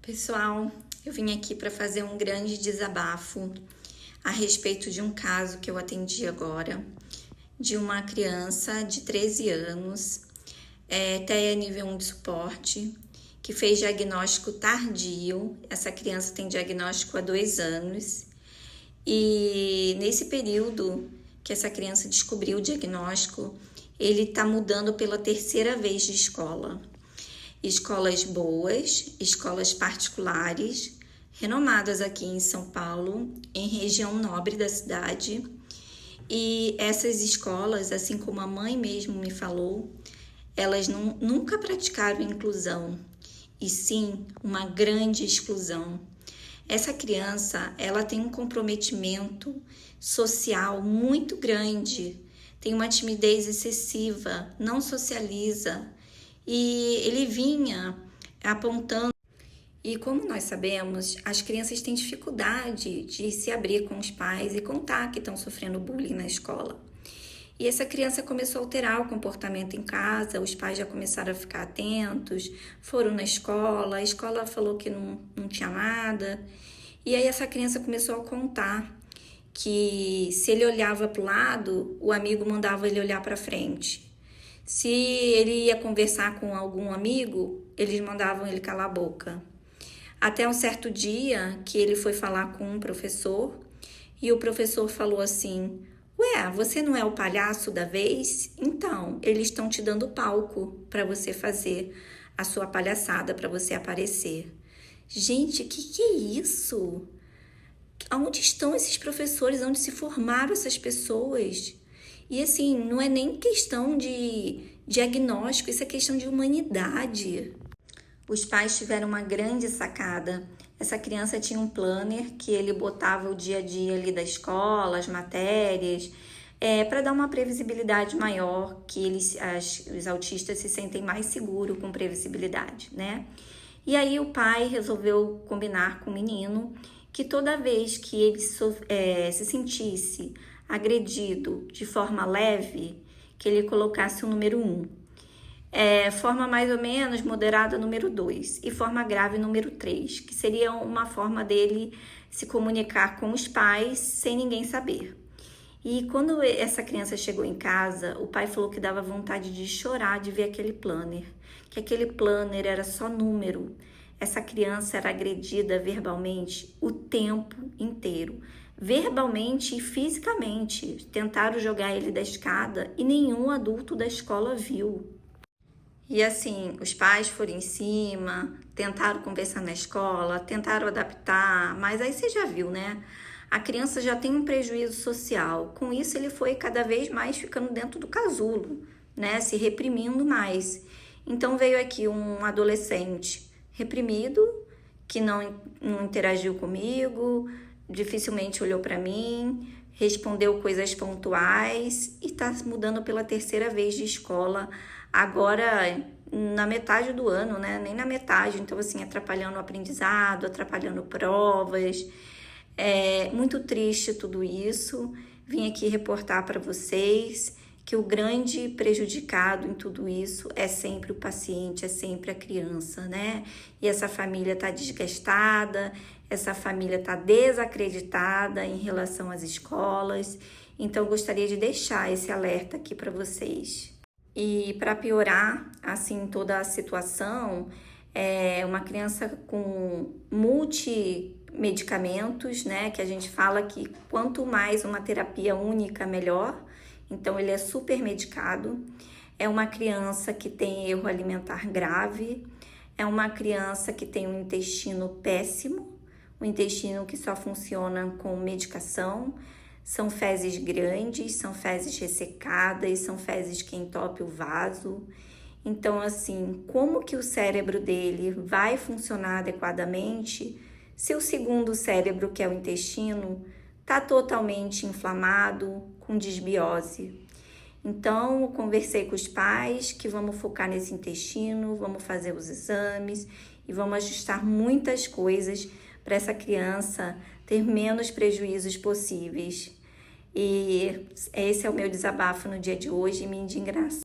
Pessoal, eu vim aqui para fazer um grande desabafo a respeito de um caso que eu atendi agora, de uma criança de 13 anos, TEA nível 1 de suporte, que fez diagnóstico tardio. Essa criança tem diagnóstico há 2 anos e nesse período que essa criança descobriu o diagnóstico, ele está mudando pela 3ª vez de escola. Escolas boas, escolas particulares, renomadas aqui em São Paulo, em região nobre da cidade. E essas escolas, assim como a mãe mesmo me falou, elas nunca praticaram inclusão, e sim uma grande exclusão. Essa criança, ela tem um comprometimento social muito grande, tem uma timidez excessiva, não socializa, e ele vinha apontando. E como nós sabemos, as crianças têm dificuldade de se abrir com os pais e contar que estão sofrendo bullying na escola. E essa criança começou a alterar o comportamento em casa, os pais já começaram a ficar atentos, foram na escola, a escola falou que não tinha nada. E aí essa criança começou a contar que se ele olhava para o lado, o amigo mandava ele olhar para frente. Se ele ia conversar com algum amigo, eles mandavam ele calar a boca. Até um certo dia que ele foi falar com um professor e o professor falou assim: "Ué, você não é o palhaço da vez? Então, eles estão te dando palco para você fazer a sua palhaçada, para você aparecer." Gente, que é isso? Onde estão esses professores? Onde se formaram essas pessoas? E assim, não é nem questão de diagnóstico, isso é questão de humanidade. Os pais tiveram uma grande sacada. Essa criança tinha um planner que ele botava o dia a dia ali da escola, as matérias, para dar uma previsibilidade maior, que os autistas se sentem mais seguros com previsibilidade, né? E aí o pai resolveu combinar com o menino que toda vez que ele se sentisse agredido de forma leve, que ele colocasse o número 1. Forma mais ou menos moderada, número 2. E forma grave, número 3. Que seria uma forma dele se comunicar com os pais sem ninguém saber. E quando essa criança chegou em casa, o pai falou que dava vontade de chorar de ver aquele planner. Que aquele planner era só número. Essa criança era agredida verbalmente o tempo inteiro. Verbalmente e fisicamente. Tentaram jogar ele da escada e nenhum adulto da escola viu. E assim, os pais foram em cima, tentaram conversar na escola, tentaram adaptar, mas aí você já viu, né? A criança já tem um prejuízo social. Com isso, ele foi cada vez mais ficando dentro do casulo, né? Se reprimindo mais. Então veio aqui um adolescente reprimido, que não interagiu comigo, dificilmente olhou para mim, respondeu coisas pontuais e está mudando pela 3ª vez de escola, agora na metade do ano, né? Nem na metade, então assim, atrapalhando o aprendizado, atrapalhando provas. É muito triste tudo isso. Vim aqui reportar para vocês que o grande prejudicado em tudo isso é sempre o paciente, é sempre a criança, né? E essa família está desgastada, essa família está desacreditada em relação às escolas. Então, gostaria de deixar esse alerta aqui para vocês. E para piorar, assim, toda a situação, uma criança com multimedicamentos, né? Que a gente fala que quanto mais uma terapia única, melhor. Então, ele é super medicado. É uma criança que tem erro alimentar grave. É uma criança que tem um intestino péssimo. Um intestino que só funciona com medicação. São fezes grandes, são fezes ressecadas, são fezes que entopem o vaso. Então, assim, como que o cérebro dele vai funcionar adequadamente se o segundo cérebro, que é o intestino, está totalmente inflamado, com desbiose? Então, eu conversei com os pais que vamos focar nesse intestino, vamos fazer os exames e vamos ajustar muitas coisas para essa criança ter menos prejuízos possíveis. E esse é o meu desabafo no dia de hoje, minha indignação.